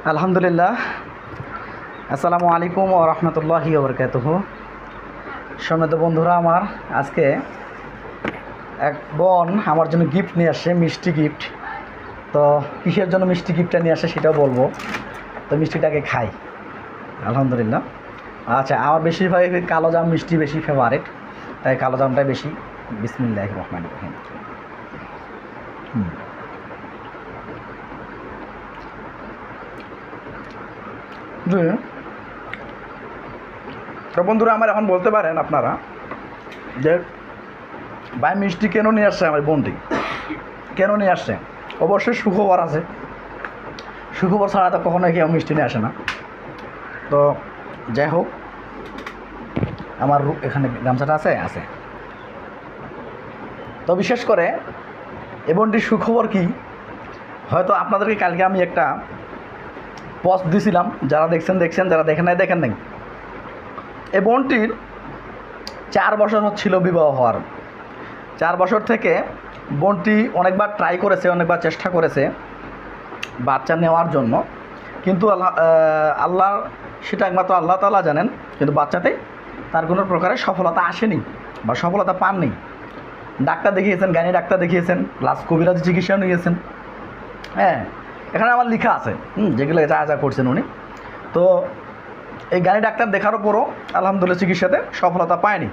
আলহামদুলিল্লাহ। আসসালামু আলাইকুম ওয়া রাহমাতুল্লাহি ওয়া বারাকাতুহু। সম্মানিত বন্ধুরা, আমার আজকে এক বোন আমার জন্য গিফট নিয়ে আসছে, মিষ্টি গিফট। তো কিসের জন্য মিষ্টি গিফটটা নিয়ে আসে সেটাও বলবো। তো মিষ্টিটাকে খাই আলহামদুলিল্লাহ। আচ্ছা, আমার বেশিরভাগ কালো জাম মিষ্টি বেশি ফেভারিট, তাই কালো জামটাই বেশি। বিসমিল্লাহির রহমানির রহিম। জি। তো বন্ধুরা, আমার এখন বলতে পারেন আপনারা যে ভাই মিষ্টি কেন নিয়ে আসছে আমার বোনটি, কেন নিয়ে আসছে? অবশ্যই সুখবর আছে। সুখবর ছাড়া তো কখনো কেউ মিষ্টি নিয়ে আসে না। তো যাই হোক, আমার এখানে গামছাটা আছে আছে তো বিশেষ করে এ বোনটির সুখবর কি, হয়তো আপনাদেরকে কালকে আমি একটা পোস্ট দিয়েছিলাম। যারা দেখছেন, যারা দেখেন নাই। এ বোনটির 4 বছর হচ্ছিল বিবাহ হওয়ার। 4 বছর থেকে বোনটি অনেকবার ট্রাই করেছে, অনেকবার চেষ্টা করেছে বাচ্চা নেওয়ার জন্য, কিন্তু আল্লাহ সেটা একমাত্র আল্লাহ তাআলা জানেন। কিন্তু বাচ্চাতে তার কোনো প্রকারের সফলতা আসেনি বা সফলতা পাননি। ডাক্তার দেখিয়েছেন, গাইনি ডাক্তার দেখিয়েছেন, প্লাস কবিরাজি চিকিৎসা নিয়েছেন। হ্যাঁ, এখানে আমার লেখা আছে যেগুলো যা করছেন উনি। তো এই গাইনি ডাক্তার দেখার পরও আলহামদুলিল্লাহ চিকিৎসাতে সফলতা পায়নি।